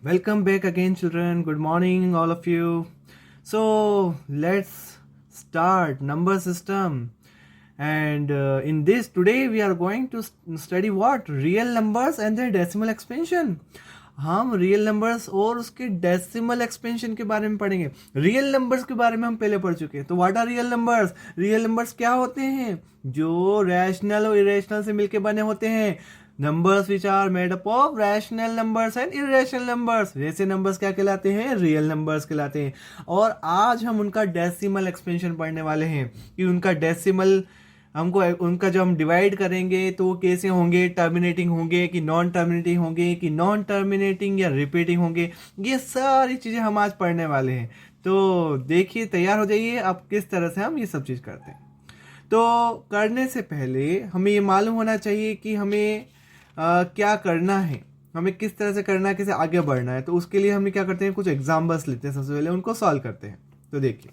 Welcome back again, children. Good morning, all of you. So, let's start number system. And in this, today we are going to study what? Real numbers and their decimal expansion. हम real numbers और उसके decimal expansion के बारे में पढ़ेंगे. Real numbers के बारे में हम पहले पढ़ चुके हैं. तो what are real numbers? Real numbers क्या होते हैं? जो रैशनल और इरेशनल से मिलके बने होते हैं. Numbers which are made up of rational numbers and irrational numbers. ऐसे नंबर्स क्या कहलाते हैं? रियल नंबर्स कहलाते हैं. और आज हम उनका डेसिमल एक्सपेंशन पढ़ने वाले हैं कि उनका डेसिमल हमको उनका जो हम डिवाइड करेंगे तो कैसे होंगे, टर्मिनेटिंग होंगे कि नॉन टर्मिनेटिंग होंगे कि नॉन टर्मिनेटिंग या रिपीटिंग होंगे. ये सारी चीज़ें हम आज पढ़ने वाले हैं. तो देखिए, तैयार हो जाइए अब किस तरह से हम ये सब चीज़ करते हैं. तो करने से पहले हमें ये मालूम होना चाहिए कि हमें क्या करना है, हमें किस तरह से करना है, कैसे आगे बढ़ना है. तो उसके लिए हम क्या करते हैं, कुछ एग्जाम्पल्स लेते हैं. सबसे पहले उनको सॉल्व करते हैं. तो देखिए,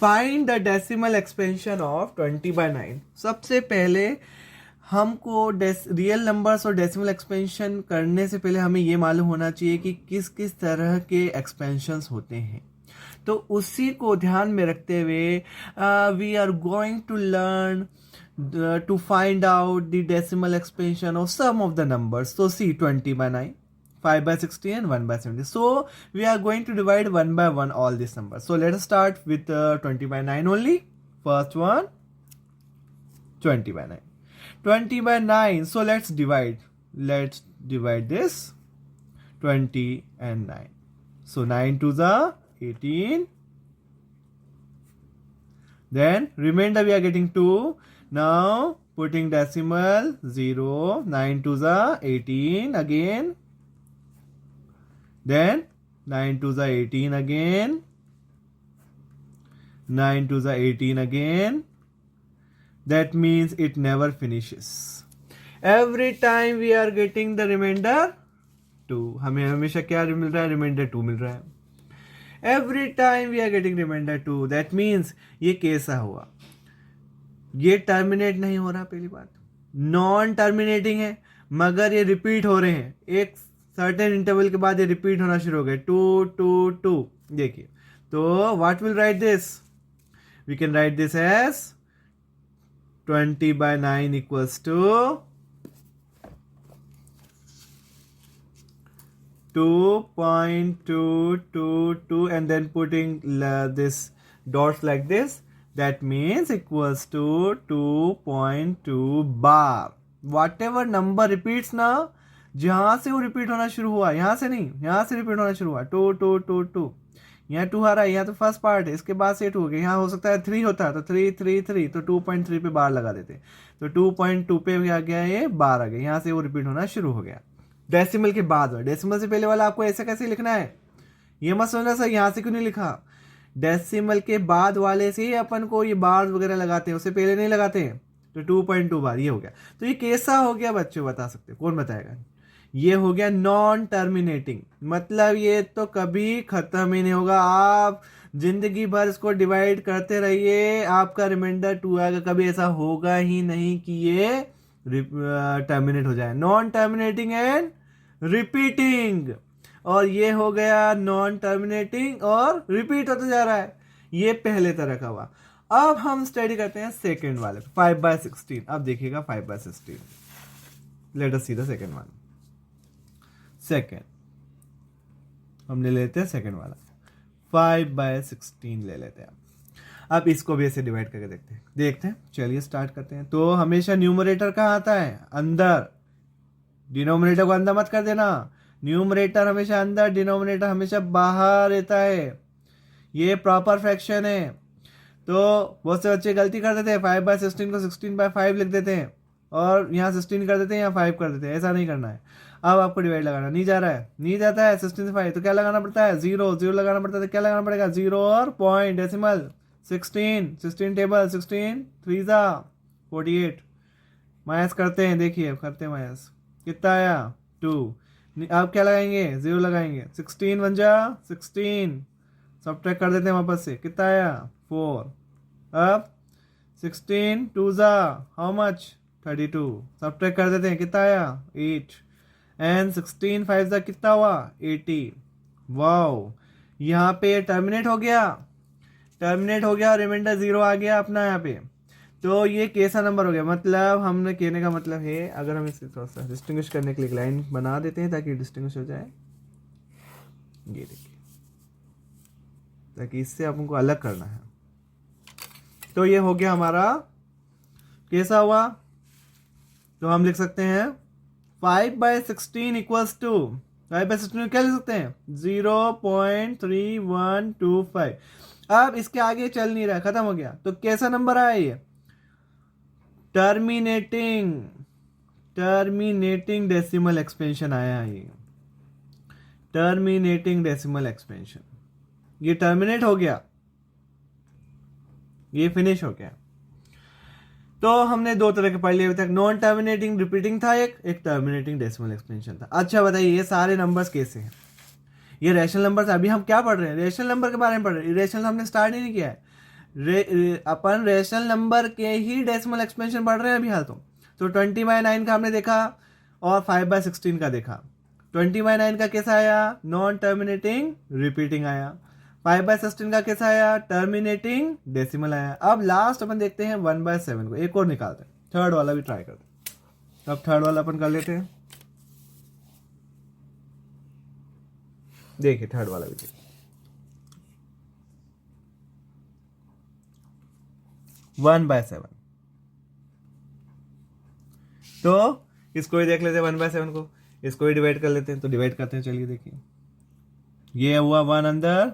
find the decimal expansion of 20/9. सबसे पहले हमको रियल नंबर्स और डेसिमल एक्सपेंशन करने से पहले हमें ये मालूम होना चाहिए कि किस किस तरह के एक्सपेंशंस होते हैं. तो उसी को ध्यान में रखते हुए we are going to learn to find out the decimal expansion of some of the numbers. So see, 20/9, 5/60 and 1/70. So we are going to divide one by one all these numbers. So let us start with 20/9 only. First one, 20/9. 20/9. So let's divide. Let's divide this 20 and 9. So 9 to the 18. Then remainder we are getting 2. Now putting decimal 0, 9 to the 18 again. Then 9 to the 18 again. 9 to the 18 again. That means it never finishes. Every time we are getting the remainder 2. हमें हमेशा क्या मिल रहा है? Reminder 2 मिल रहा है. Every time we are getting remainder 2. That means ये कैसा हुआ? ये टर्मिनेट नहीं हो रहा. पहली बात, नॉन टर्मिनेटिंग है मगर ये रिपीट हो रहे हैं. एक सर्टेन इंटरवल के बाद ये रिपीट होना शुरू हो गए. 2 2 2. देखिए, तो what will write this? We can write this as 20/9 equals to 2.222 and then putting this dots like this. That means equals to 2.2 bar. Whatever number repeats ना, जहां से वो रिपीट होना शुरू हुआ, यहाँ से नहीं, यहाँ से रिपीट होना शुरू हुआ. 2 2 2 2. यहाँ 2 आ रहा है, यहाँ तो फर्स्ट पार्ट है, इसके बाद से 2 हो गया. यहाँ हो सकता है 3 होता है तो 3 3 3, तो 2.3 पे बार लगा देते. तो 2.2 पे आ गया, ये बार आ गया. यहाँ से वो रिपीट होना शुरू हो गया. डेसिमल के बाद, डेसिमल से पहले वाला आपको ऐसे कैसे लिखना है, ये मत समझना सर यहाँ से क्यों नहीं लिखा. डेसिमल के बाद वाले से अपन को ये बार वगैरह लगाते हैं, उससे पहले नहीं लगाते हैं. तो 2.2 बार ये हो गया. तो ये कैसा हो गया बच्चों, बता सकते हो? कौन बताएगा? ये हो गया नॉन टर्मिनेटिंग. मतलब ये तो कभी खत्म ही नहीं होगा. आप जिंदगी भर इसको डिवाइड करते रहिए, आपका रिमाइंडर 2 आएगा. कभी ऐसा होगा ही नहीं कि ये टर्मिनेट हो जाए. Non terminating and repeating. और ये हो गया नॉन टर्मिनेटिंग और रिपीट होता जा रहा है. ये पहले तरह का हुआ. अब हम स्टडी करते हैं सेकेंड वाले 5/16. अब देखिएगा 5/16. Let us see the second one. Second हम ले लेते हैं सेकेंड वाला 5/16 ले लेते हैं. अब इसको भी ऐसे डिवाइड करके देखते हैं. चलिए स्टार्ट करते हैं. तो हमेशा न्यूमरेटर कहाँ आता है? अंदर. डिनोमिनेटर को अंदर मत कर देना. न्यूमरेटर हमेशा अंदर, डिनोमिनेटर हमेशा बाहर रहता है. ये प्रॉपर फ्रैक्शन है. तो बहुत से बच्चे गलती कर देते हैं, 5/16 को 16/5 लिख देते हैं और यहाँ 16 कर देते हैं, यहाँ 5 कर देते हैं. ऐसा नहीं करना है. अब आपको डिवाइड लगाना नहीं जा रहा है, नहीं जाता है 16 से 5, तो क्या लगाना पड़ता है? 0 0 लगाना पड़ता है. तो क्या लगाना पड़ेगा? 0 और पॉइंट डेसिमल. 16 टेबल, 16 3 48. माइनस करते हैं, देखिए करते हैं माइनस. कितना आया? 2. आप क्या लगाएंगे? 0 लगाएंगे. 16 बन जा 16. सब्ट्रैक्ट कर देते हैं वापस से. कितना आया? 4. अब 16 2 हाउ मच? 32. सब्ट्रैक्ट कर देते हैं. कितना आया? 8. एंड 16 5 ज़ा कितना हुआ 80। वाओ, यहाँ पे टर्मिनेट हो गया, रिमाइंडर 0 आ गया अपना यहाँ पे। तो ये कैसा नंबर हो गया, मतलब हमने कहने का मतलब है, अगर हम इसे थोड़ा सा डिस्टिंग्विश करने के लिए एक लाइन बना देते हैं ताकि डिस्टिंग्विश हो जाए, ये देखिए, ताकि इससे आपको अलग करना है। तो ये हो गया हमारा, कैसा हुआ, तो हम लिख सकते हैं 5/16 इक्वल्स टू, 5/16 क्या लिख सकते हैं 0.3125। अब इसके आगे चल नहीं रहा, खत्म हो गया, तो कैसा नंबर आया ये, टर्मिनेटिंग डेसिमल एक्सपेंशन आया ये, टर्मिनेटिंग डेसिमल एक्सपेंशन, ये टर्मिनेट हो गया, ये फिनिश हो गया। तो हमने दो तरह के पढ़ लिए अभी तक, नॉन टर्मिनेटिंग रिपीटिंग था, एक टर्मिनेटिंग डेसिमल एक्सपेंशन था। अच्छा बताइए ये सारे नंबर्स कैसे हैं, ये रेशनल नंबर्स। अभी हम क्या पढ़ रहे हैं, रेशनल नंबर के बारे में पढ़ रहे हैं, रेशनल हमने स्टार्ट ही नहीं किया है, अपन रेशनल नंबर के ही डेसिमल एक्सपेंशन पढ़ रहे हैं अभी हाल। तो 20/9 का हमने देखा और 5/16 का देखा। 20/9 का कैसा आया, नॉन टर्मिनेटिंग रिपीटिंग आया। 5/16 का कैसा आया, टर्मिनेटिंग डेसिमल आया। अब लास्ट अपन देखते हैं 1/7 को, एक और निकालते हैं, थर्ड वाला भी ट्राई करते हैं। अब थर्ड वाला अपन कर लेते हैं, देखिए थर्ड वाला भी देखिए, 1/7। तो इसको ही देख लेते हैं 1/7 को, इसको ही डिवाइड कर लेते हैं। तो डिवाइड करते हैं, चलिए देखिए, ये हुआ 1 अंदर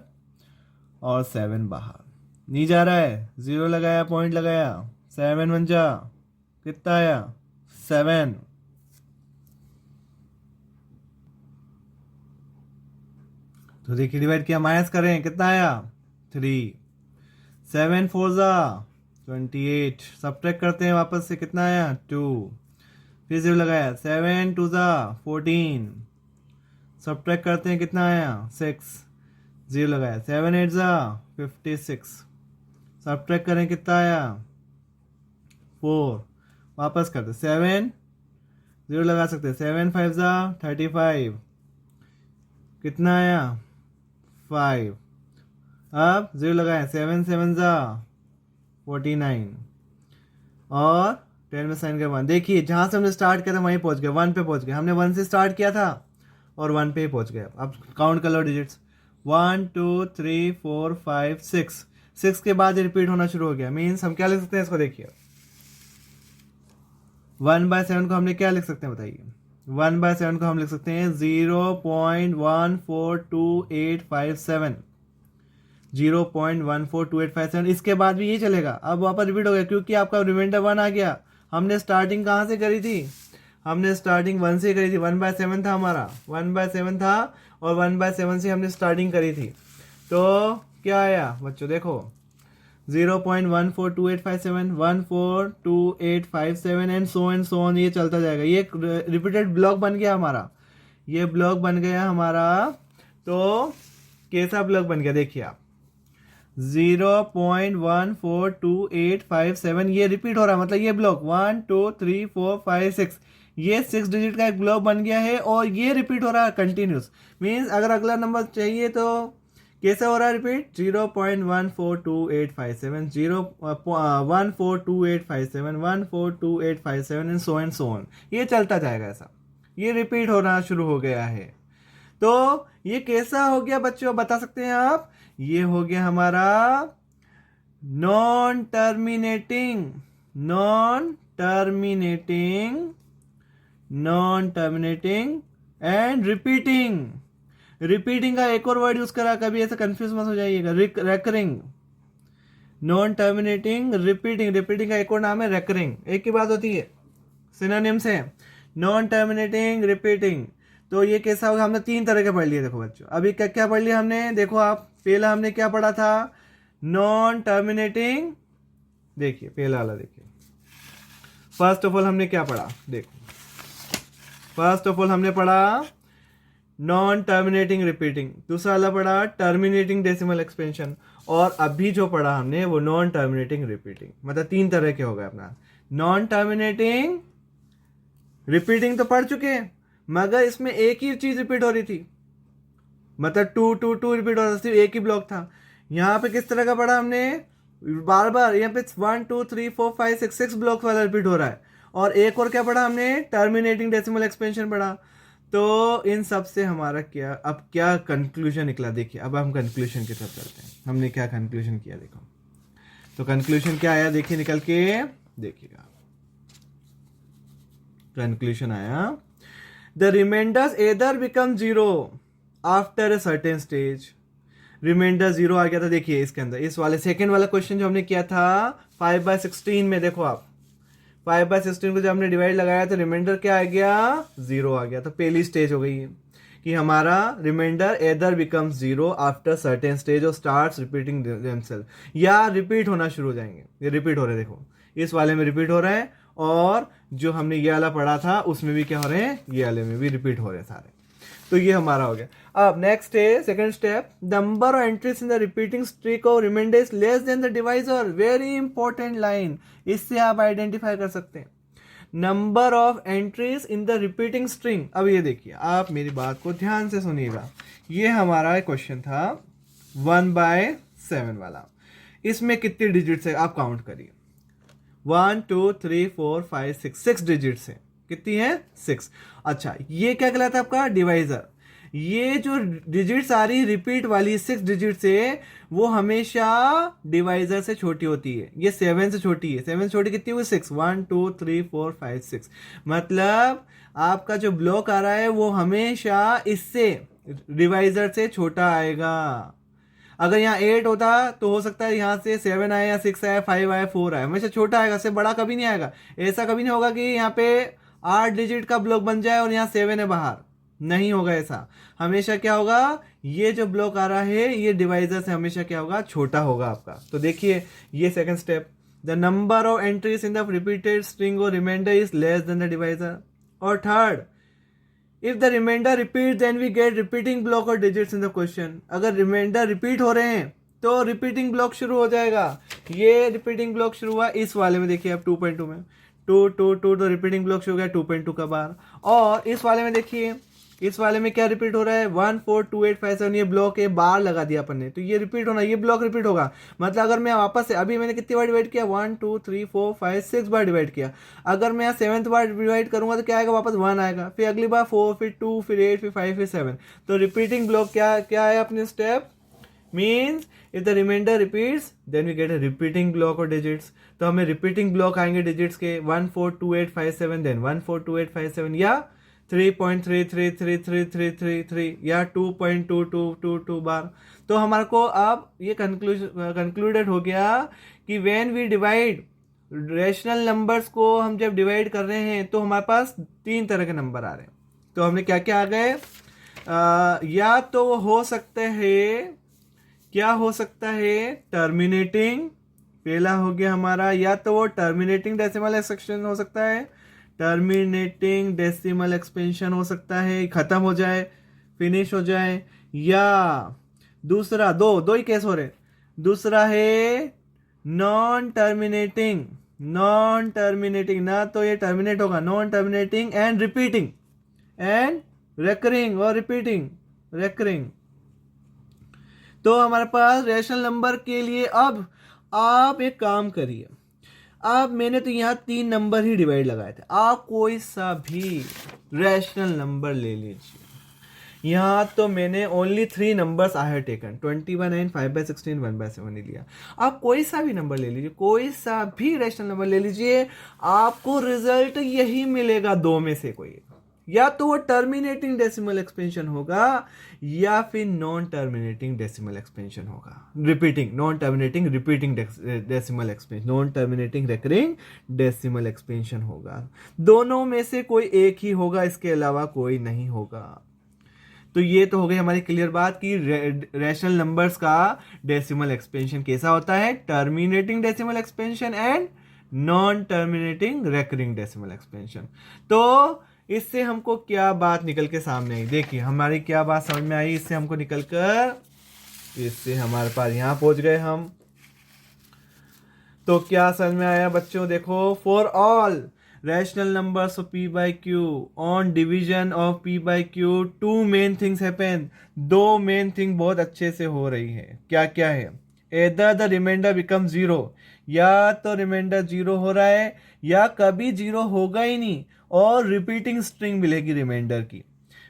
और 7 बाहर, नहीं जा रहा है, 0 लगाया, पॉइंट लगाया, 7 बन जा, कितना आया 7। तो देखिए डिवाइड किया, माइनस करें, कितना आया 3, 7 4 ज़ा 28, सब्ट्रैक्ट करते हैं वापस से, कितना आया 2, फिर 0 लगाया, 7 2 ज़ा 14, सब्ट्रैक्ट करते हैं, कितना आया 6, 0 लगाया, 7 8 ज़ा 56, सब्ट्रैक्ट करें, कितना आया 4, वापस करते 7, 0 लगा सकते, 7 5 ज़ा 35, कितना आया 5, अब 0 लगाए, 7 7 ज़ा 49 और 10 में साइन कर 1। देखिए जहाँ से हमने स्टार्ट किया था वहीं पहुँच गए, 1 पे पहुँच गए। हमने 1 से स्टार्ट किया था और 1 पे ही पहुँच गए। अब काउंट कर लो डिजिट्स, 1 2 3 4 5 6, 6 के बाद रिपीट होना शुरू हो गया। मीन्स हम क्या लिख सकते हैं इसको, देखिए 1/7 को हमने क्या लिख सकते हैं बताइए, 1/7 को हम लिख सकते हैं 0.142857, 0.142857। इसके बाद भी ये चलेगा, अब वापस रिपीट हो गया क्योंकि आपका रिमाइंडर 1 आ गया। हमने स्टार्टिंग कहाँ से करी थी, हमने स्टार्टिंग 1 से करी थी, 1/7 था हमारा, 1/7 था और 1/7 से हमने स्टार्टिंग करी थी। तो क्या आया बच्चों, देखो 0.142857, 142857 एंड सो ऑन, ये चलता जाएगा। ये एक रिपीटेड ब्लॉक बन गया हमारा, ये ब्लॉक बन गया हमारा। तो कैसा ब्लॉक बन गया देखिए आप, 0.142857, ये रिपीट हो रहा है, मतलब ये ब्लॉक 1 2 3 4 5 6, ये 6 डिजिट का एक ब्लॉक बन गया है और ये रिपीट हो रहा है कंटिन्यूस। मीन्स अगर अगला नंबर चाहिए तो कैसे हो रहा है रिपीट, 0.142857, 14285 14285 एंड सो ऑन, ये चलता जाएगा ऐसा, ये रिपीट होना शुरू हो गया है। तो ये कैसा हो गया बच्चों, बता सकते हैं आप, ये हो गया हमारा नॉन टर्मिनेटिंग एंड रिपीटिंग का एक और वर्ड यूज करा, कभी ऐसा कंफ्यूज मत हो जाइएगा, रेकरिंग। नॉन टर्मिनेटिंग रिपीटिंग का एक और नाम है रेकरिंग, एक ही बात होती है, सिनोनिम्स है, नॉन टर्मिनेटिंग रिपीटिंग। तो ये कैसा होगा, हमने 3 तरह के पढ़ लिए। देखो बच्चों अभी क्या क्या पढ़ लिया हमने, देखो आप, पहला हमने क्या पढ़ा था, नॉन टर्मिनेटिंग, देखिए पहला वाला देखिए, फर्स्ट ऑफ ऑल हमने क्या पढ़ा, देखो फर्स्ट ऑफ ऑल हमने पढ़ा नॉन टर्मिनेटिंग रिपीटिंग, दूसरा वाला पढ़ा टर्मिनेटिंग डेसिमल एक्सपेंशन, और अभी जो पढ़ा हमने वो नॉन टर्मिनेटिंग रिपीटिंग। मतलब 3 तरह के हो गए अपना, नॉन टर्मिनेटिंग रिपीटिंग तो पढ़ चुके हैं, मगर इसमें एक ही चीज रिपीट हो रही थी, मतलब 2 2 2 रिपीट हो रहा था, सिर्फ एक ही ब्लॉक था। यहाँ पे किस तरह का पढ़ा हमने, बार बार यहाँ पे 1 2 3 4 5 6 6 ब्लॉक वाला रिपीट हो रहा है। और एक और क्या पढ़ा हमने, टर्मिनेटिंग डेसिमल एक्सपेंशन पढ़ा। तो इन सब से हमारा क्या, अब क्या कंक्लूजन निकला, देखिए अब हम कंक्लूजन की तरफ चलते हैं। हमने क्या कंक्लूजन किया देखो, तो कंक्लूजन क्या आया देखिए निकल के, देखिएगा कंक्लूजन आया, the reminders either become zero after a certain stage. Reminder zero आ गया था, देखिए इसके अंदर इस वाले सेकंड वाला क्वेश्चन जो हमने किया था 5/16 में, देखो आप 5/16 को जब हमने डिवाइड लगाया तो रिमाइंडर क्या आ गया, जीरो आ गया। तो पहली स्टेज हो गई है कि हमारा remainder either becomes zero after certain stage और स्टार्ट्स रिपीटिंग देमसेल्फ, या रिपीट होना शुरू हो जाएंगे। ये रिपीट हो रहे हैं, देखो इस वाले में रिपीट हो रहे हैं, और जो हमने ये वाला पढ़ा था उसमें भी क्या हो रहे हैं, ये वाले में भी रिपीट हो रहे हैं सारे। तो ये हमारा हो गया। अब नेक्स्ट है second step, number of entries in the repeating string of remainder is less than the divisor. Very important line, इससे आप आइडेंटिफाई कर सकते हैं number of entries in the repeating string. अब ये देखिए, आप मेरी बात को ध्यान से सुनिएगा, ये हमारा क्वेश्चन था 1/7 वाला। इसमें कितने डिजिट्स है आप काउंट करिए, 1 2 3 4 5 6 डिजिट्स है। कितनी है, 6। अच्छा, ये क्या कहलाता है आपका डिवाइजर। ये जो डिजिट्स आ रही रिपीट वाली 6 डिजिट से, वो हमेशा डिवाइजर से छोटी होती है। ये 7 से छोटी है, 7 से छोटी कितनी हुई, 6। 1 2 3 4 5 6, मतलब आपका जो ब्लॉक आ रहा है वो हमेशा इससे डिवाइजर से छोटा आएगा। अगर यहाँ 8 होता तो हो सकता है यहाँ से 7 आए या 6 आए, 5 आए, 4 आए, हमेशा छोटा आएगा, इससे बड़ा कभी नहीं आएगा। ऐसा कभी नहीं होगा कि यहाँ पे 8 डिजिट का ब्लॉक बन जाए और यहाँ 7 है बाहर, नहीं होगा ऐसा। हमेशा क्या होगा, ये जो ब्लॉक आ रहा है ये डिवाइजर से हमेशा क्या होगा, छोटा होगा आपका। तो देखिए ये second step, the number of entries in the repeated string और reminder is less than the divisor. और third, if the reminder repeat then we get repeating block और डिजिट्स इन द क्वेश्चन। अगर रिमाइंडर रिपीट हो रहे हैं तो repeating block शुरू हो जाएगा। ये रिपीटिंग ब्लॉक शुरू हुआ इस वाले में, देखिए आप 2.2 में 2 2 2 तो रिपीटिंग ब्लॉक शुरू हो गया 2.2 का बार। और इस वाले में देखिए, इस वाले में क्या रिपीट हो रहा है, 1 4 2 8 5 7, ये ब्लॉक है, बार लगा दिया अपन ने, तो ये रिपीट होना, ये ब्लॉक रिपीट होगा। मतलब अगर मैं वापस से, अभी मैंने कितनी बार डिवाइड किया, 1 2 3 4 5 6 बार डिवाइड किया। अगर मैं 7th बार डिवाइड करूंगा तो क्या आएगा, वापस 1 आएगा, फिर अगली बार 4, फिर 2, फिर 8, फिर 5, फिर 7। तो रिपीटिंग ब्लॉक क्या है अपने step, means if the remainder repeats then we get a repeating block और डिजिट्स। तो हमें रिपीटिंग ब्लॉक आएंगे डिजिट्स के 1 4 2 8 5 7, देन 1 4 2 8 5 7, या 3.3333333 या 2.2222 बार। तो हमारे को अब ये कंक्लूडेड हो गया कि when we divide rational numbers को, हम जब डिवाइड कर रहे हैं तो हमारे पास 3 तरह के नंबर आ रहे हैं। तो हमने क्या क्या आ गए, या तो हो सकते हैं, क्या हो सकता है, टर्मिनेटिंग, पहला हो गया हमारा, या तो वो टर्मिनेटिंग डेसिमल एक्सपेंशन हो सकता है, टर्मिनेटिंग डेसिमल एक्सपेंशन हो सकता है, खत्म हो जाए, फिनिश हो जाए। या दूसरा, दो ही केस हो रहे, दूसरा है नॉन टर्मिनेटिंग। ना तो ये टर्मिनेट होगा, non terminating and repeating and recurring और रिपीटिंग रेकरिंग। तो हमारे पास रेशनल नंबर के लिए अब आप एक काम करिए, अब मैंने तो यहाँ 3 नंबर ही डिवाइड लगाए थे, आप कोई सा भी रैशनल नंबर ले लीजिए। यहाँ तो मैंने only 3 numbers I have taken, 20/9, 5/16, 1/7 ही लिया। आप कोई सा भी नंबर ले लीजिए, कोई सा भी रैशनल नंबर ले लीजिए, आपको रिजल्ट यही मिलेगा, 2 में से कोई, या तो वो टर्मिनेटिंग डेसिमल एक्सपेंशन होगा या फिर नॉन टर्मिनेटिंग डेसिमल एक्सपेंशन होगा। Repeating, non terminating repeating decimal expansion, non terminating recurring decimal expansion होगा। दोनों में से कोई एक ही होगा, इसके अलावा कोई नहीं होगा। तो ये तो हो गई हमारी क्लियर बात कि रैशनल नंबर्स का डेसिमल एक्सपेंशन कैसा होता है, terminating decimal expansion and non terminating recurring decimal expansion. तो इससे हमको क्या बात निकल के सामने आई, देखिए हमारी क्या बात समझ में आई इससे हमको निकल कर, इससे हमारे पास यहां पहुंच गए हम। तो क्या समझ में आया बच्चों, देखो, for all rational numbers of p by q, on division of p by q, two main things happen. दो मेन थिंग बहुत अच्छे से हो रही है. क्या क्या है? either the remainder becomes zero, या तो रिमाइंडर जीरो हो रहा है या कभी जीरो होगा ही नहीं और रिपीटिंग स्ट्रिंग मिलेगी रिमाइंडर की,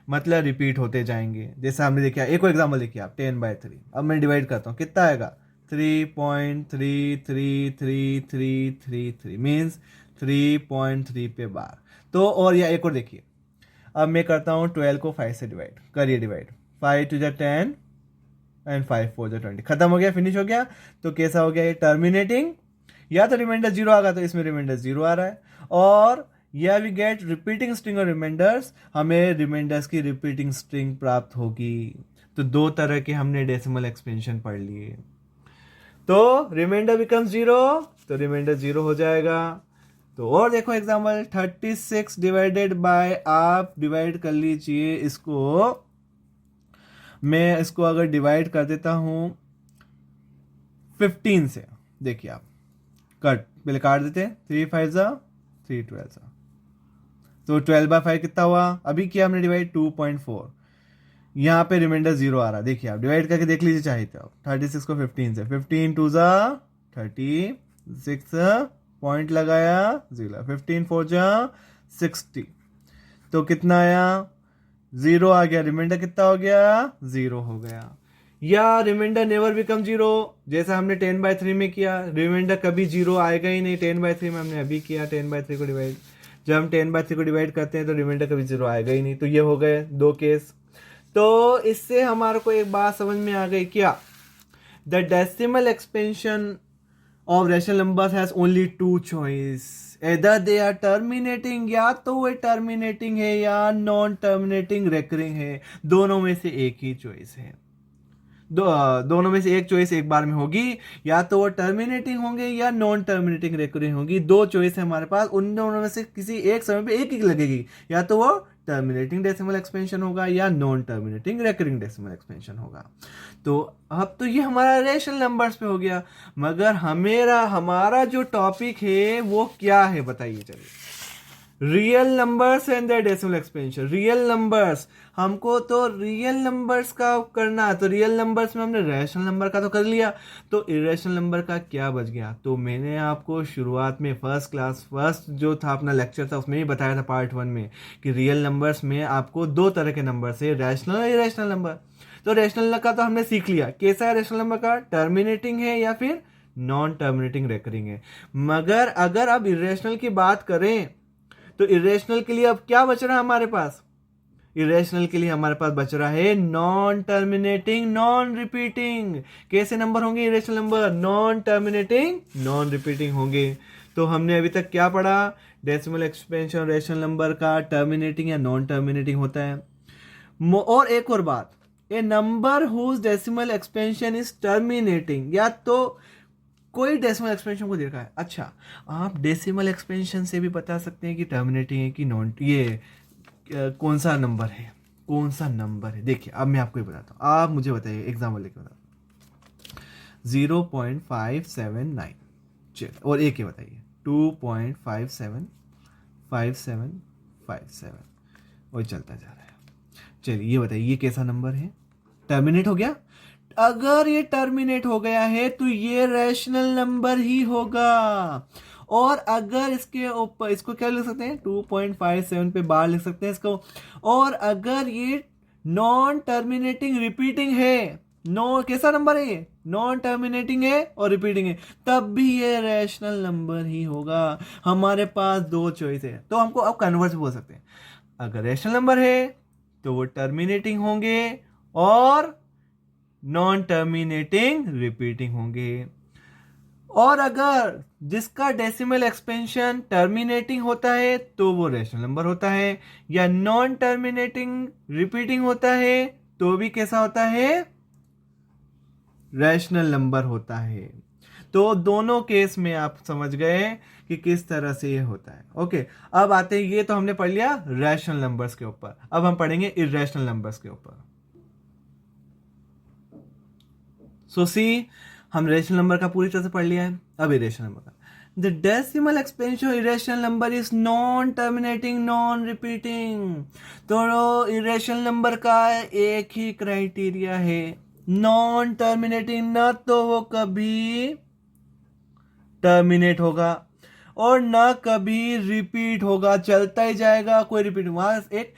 मतलब रिपीट होते जाएंगे. जैसे हमने देखा, एक और एग्जाम्पल देखिए आप, 10/3. अब मैं डिवाइड करता हूँ, कितना आएगा? 3.33333 मीन्स 3.3 पे बार. तो और या एक और देखिए, अब मैं करता हूँ 12 को 5 से डिवाइड. करिए divide. 5 to the 10 and 5 4 the 20. खत्म हो गया, फिनिश हो गया. तो कैसा हो गया ये? टर्मिनेटिंग. या तो रिमाइंडर जीरो आ गया, तो इसमें रिमाइंडर जीरो आ रहा है. और या वी गेट रिपीटिंग स्ट्रिंग और रिमाइंडर्स, हमें रिमाइंडर्स की रिपीटिंग स्ट्रिंग प्राप्त होगी. तो दो तरह के हमने डेसिमल एक्सपेंशन पढ़ लिए. तो रिमाइंडर बिकम्स जीरो, तो रिमाइंडर जीरो हो जाएगा. तो और देखो एग्जाम्पल 36 डिवाइडेड बाय, आप डिवाइड कर लीजिए इसको. मैं इसको अगर डिवाइड कर देता हूं 15 से, देखिए आप कट पहले काट देते हैं. 3 5 जा 3 12 जा, तो 12/5 कितना हुआ? अभी किया हमने डिवाइड 2.4. यहाँ पे रिमाइंडर जीरो आ रहा है. देखिए आप डिवाइड करके देख लीजिए चाहे तो. 36 को 15 से, 15 2 जा 36 पॉइंट लगाया 0, 15 4 जा 60. तो कितना आया? जीरो आ गया. रिमाइंडर कितना हो गया? जीरो हो गया. या रिमाइंडर नेवर बिकम जीरो, जैसा हमने 10/3 में किया. रिमाइंडर कभी जीरो आएगा ही नहीं. 10/3 में हमने अभी किया 10/3 को डिवाइड. जब हम 10/3 को डिवाइड करते हैं तो रिमाइंडर कभी जीरो आएगा ही नहीं. तो ये हो गए दो केस. तो इससे हमारे को एक बात समझ में आ गई, क्या? The decimal expansion of rational numbers has only two choice, either they are terminating, या तो वो टर्मिनेटिंग है या नॉन टर्मिनेटिंग रेकरिंग है. दोनों में से एक ही चॉइस है. दोनों में से एक चॉइस एक बार में होगी, या तो वो टर्मिनेटिंग होंगे या नॉन टर्मिनेटिंग रेकरिंग होगी. दो चॉइस है हमारे पास, उन दोनों में से किसी एक समय पे एक ही लगेगी. या तो वो टर्मिनेटिंग डेसिमल एक्सपेंशन होगा या non terminating recurring decimal expansion होगा. तो अब तो ये हमारा रेशनल नंबर्स पे हो गया, मगर हमारा जो टॉपिक है वो क्या है बताइए. चलिए, real numbers and the decimal expansion. Real numbers, हमको तो रियल नंबर्स का करना है. तो रियल नंबर्स में हमने रैशनल नंबर का तो कर लिया, तो इरेशनल नंबर का क्या बच गया? तो मैंने आपको शुरुआत में फर्स्ट जो था अपना लेक्चर था उसमें ही बताया था पार्ट 1 में कि रियल नंबर्स में आपको दो तरह के नंबर है, रैशनल और इरेशनल नंबर. तो रैशनल का तो हमने सीख लिया, कैसा है रैशनल नंबर का? टर्मिनेटिंग है या फिर नॉन टर्मिनेटिंग रेकरिंग है. मगर अगर अब इरेशनल की बात करें तो इरेशनल के लिए अब क्या बच रहा है हमारे पास? इरेशनल के लिए हमारे पास बच रहा है नॉन टर्मिनेटिंग नॉन रिपीटिंग. कैसे नंबर होंगे irrational number? Non terminating non repeating होंगे. तो हमने अभी तक क्या पढ़ा? डेसिमल एक्सपेंशन रेशनल नंबर का टर्मिनेटिंग या नॉन टर्मिनेटिंग होता है. और एक और बात, a number whose decimal expansion is terminating, या तो कोई डेसिमल एक्सपेंशन को देखा है. अच्छा, आप डेसिमल एक्सपेंशन से भी बता सकते हैं कि टर्मिनेटिंग है कि नॉन, ये कौन सा नंबर है, कौन सा नंबर है. देखिए अब मैं आपको ये बताता हूँ, आप मुझे बताइए, एग्जाम्पल लेके बताओ. 0.579. चलिए, और एक ये बताइए 2.575757 और चलता जा रहा है. चलिए ये बताइए, ये कैसा नंबर है? टर्मिनेट हो गया. अगर ये टर्मिनेट हो गया है तो ये रैशनल नंबर ही होगा. और अगर इसके ऊपर इसको क्या लिख सकते हैं? 2.57 पे बार लिख सकते हैं इसको. और अगर ये नॉन टर्मिनेटिंग रिपीटिंग है, कैसा नंबर है ये? नॉन टर्मिनेटिंग है और रिपीटिंग है, तब भी ये रैशनल नंबर ही होगा. हमारे पास दो चॉइस है, तो हमको अब कन्वर्स बोल सकते हैं. अगर रैशनल नंबर है तो वो टर्मिनेटिंग होंगे और नॉन टर्मिनेटिंग रिपीटिंग होंगे. और अगर जिसका डेसिमल एक्सपेंशन टर्मिनेटिंग होता है तो वो रैशनल नंबर होता है, या नॉन टर्मिनेटिंग रिपीटिंग होता है तो भी कैसा होता है? रैशनल नंबर होता है. तो दोनों केस में आप समझ गए कि किस तरह से ये होता है. ओके, अब आते हैं, ये तो हमने पढ़ लिया रैशनल नंबर्स के ऊपर. अब हम पढ़ेंगे इर्रेशनल नंबर्स के ऊपर. सो सी, हम रेशनल नंबर का पूरी तरह से पढ़ लिया है. अब इरेशनल नंबर का the decimal expansion irrational number is non terminating non repeating. तो इरेशनल नंबर का एक ही क्राइटेरिया है, नॉन टर्मिनेटिंग, ना तो वो कभी टर्मिनेट होगा और ना कभी रिपीट होगा, चलता ही जाएगा, कोई रिपीट। वहां एक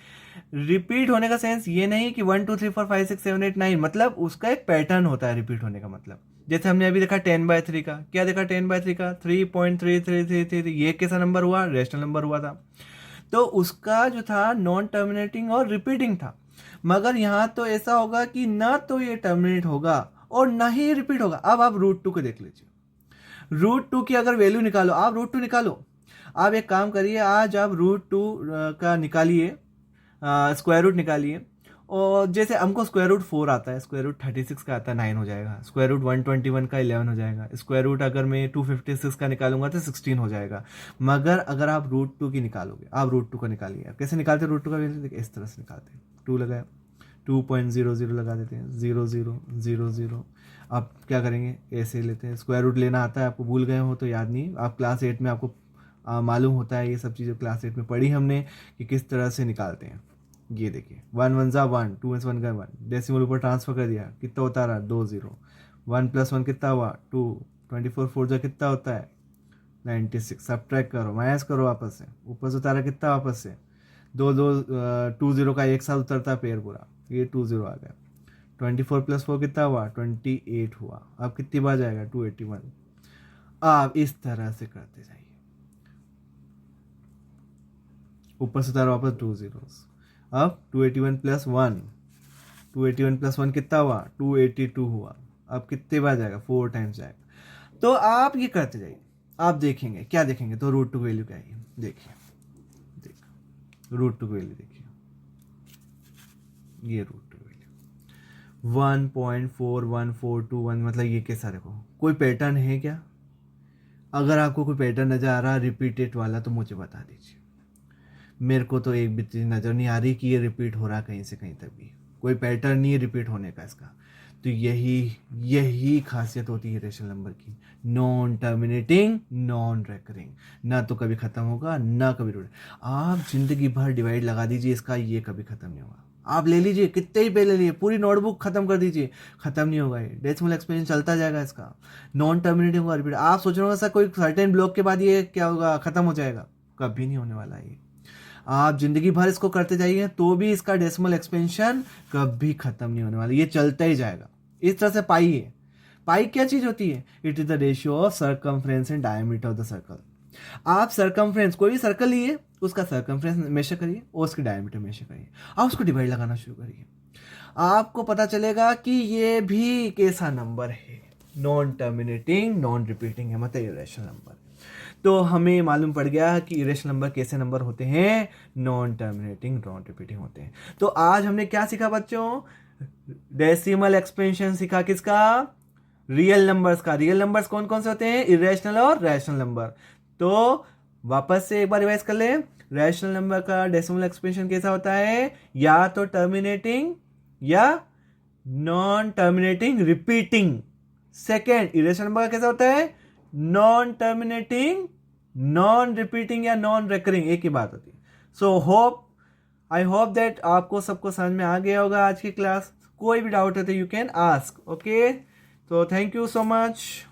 रिपीट होने का सेंस ये नहीं कि 1 2 3 4 5 6 7 8 9, मतलब उसका एक पैटर्न होता है रिपीट होने का। मतलब जैसे हमने अभी देखा 10/3 का, क्या देखा 10/3 का 3.3333, ये कैसा नंबर हुआ, रेशनल नंबर हुआ था। तो उसका जो था नॉन टर्मिनेटिंग और रिपीटिंग था। मगर यहाँ तो ऐसा होगा कि ना तो ये टर्मिनेट होगा और ना ही रिपीट होगा। अब आप √2 को देख लीजिए, √2 की अगर वैल्यू निकालो, आप √2 निकालो। आप एक काम करिए, आज आप √2 का निकालिए, स्क्वायर रूट निकालिए। और जैसे हमको स्क्वायर रूट 4 आता है, स्क्वायर रूट 36 का आता है 9 हो जाएगा, स्क्वायर रूट 121 का 11 हो जाएगा, स्क्वायर रूट अगर मैं 256 का निकालूंगा तो 16 हो जाएगा। मगर अगर आप √2 की निकालोगे, आप √2 का निकालिए। कैसे निकालते हैं √2 का वैल्यू? देखिए इस तरह से निकालते हैं, 2 लगाया, 2.00 लगा देते हैं, 0000। आप क्या करेंगे, ऐसे लेते हैं। स्क्वायर रूट लेना आता है आपको, भूल गए हो तो याद नहीं, आप क्लास 8 में आपको मालूम होता है ये सब चीज़ें, क्लास 8 में पढ़ी हमने कि किस तरह से निकालते हैं। ये देखिए 1 1 ज़ा 1, 2 1 1 का 1, डेसिमल ऊपर ट्रांसफर कर दिया, कितना होता रहा 2 0, 1 + 1 कितना हुआ 2, 24 4 जा कितना होता है 96, सब्ट्रैक्ट करो, माइनस करो वापस से, ऊपर से उतारा कितना वापस से 2 2, 2 0 का एक साथ उतरता पेयर पूरा, ये 2 0 आ गया। 24 + 4 कितना हुआ 28 हुआ। अब कितनी बार जाएगा 281। आप इस तरह से करते जाइए, ऊपर से उतारा वापस 2 zeros। अब 281 + 1, 281 + 1 कितना हुआ 282 हुआ। अब कितने बार जाएगा 4 टाइम्स जाएगा। तो आप ये करते जाइए, आप देखेंगे क्या देखेंगे, तो √2 वैल्यू क्या है देखिए, √2 वैल्यू देखिए, ये √2 वैल्यू 1.41421, मतलब ये कैसा देखो, कोई पैटर्न है क्या? अगर आपको कोई पैटर्न नजर आ रहा रिपीटेड वाला तो मुझे बता दीजिए। मेरे को तो एक भी चीज़ नज़र नहीं आ रही कि ये रिपीट हो रहा कहीं से कहीं तक भी, कोई पैटर्न नहीं है रिपीट होने का इसका। तो यही खासियत होती है रेशनल नंबर की, नॉन टर्मिनेटिंग नॉन रेकरिंग, ना तो कभी ख़त्म होगा ना कभी रुक। आप जिंदगी भर डिवाइड लगा दीजिए इसका, ये कभी ख़त्म नहीं होगा। आप ले लीजिए, कितने ही पे ले लीजिए, पूरी नोटबुक खत्म कर दीजिए, खत्म नहीं होगा ये डेसिमल एक्सपेंशन चलता जाएगा इसका, नॉन टर्मिनेटिंग होगा रिपीट। आप सोच रहे हो सर कोई सर्टेन ब्लॉक के बाद ये क्या होगा, खत्म हो जाएगा, कभी नहीं होने वाला ये। आप जिंदगी भर इसको करते जाइए तो भी इसका डेसिमल एक्सपेंशन कभी खत्म नहीं होने वाला, ये चलता ही जाएगा। इस तरह से पाई है, पाई क्या चीज होती है, it is the ratio of circumference and diameter of the circle. आप सर्कमफ्रेंस, कोई भी सर्कल लिए, उसका सर्कमफ्रेंस मेजर करिए और उसकी डायमीटर मेजर करिए, आप उसको डिवाइड लगाना शुरू करिए, आपको पता चलेगा कि ये भी कैसा नंबर है, नॉन टर्मिनेटिंग नॉन रिपीटिंग है, मतलब इरेशनल नंबर। तो हमें मालूम पड़ गया कि इरेशनल नंबर कैसे नंबर होते हैं, नॉन टर्मिनेटिंग नॉन रिपीटिंग होते हैं। तो आज हमने क्या सीखा बच्चों, डेसिमल एक्सपेंशन सीखा, किसका, रियल नंबर्स का। रियल नंबर्स कौन कौन से होते हैं, इरेशनल और रैशनल नंबर। तो वापस से एक बार रिवाइज कर ले, रैशनल नंबर का डेसिमल एक्सपेंशन कैसा होता है, या तो टर्मिनेटिंग या non terminating repeating. Second, irrational number का कैसा होता है, नॉन टर्मिनेटिंग नॉन रिपीटिंग या नॉन रेकरिंग, एक ही बात होती है। सो आई होप दैट आपको सबको समझ में आ गया होगा आज की क्लास। कोई भी डाउट है तो यू कैन आस्क, ओके। तो थैंक यू सो मच।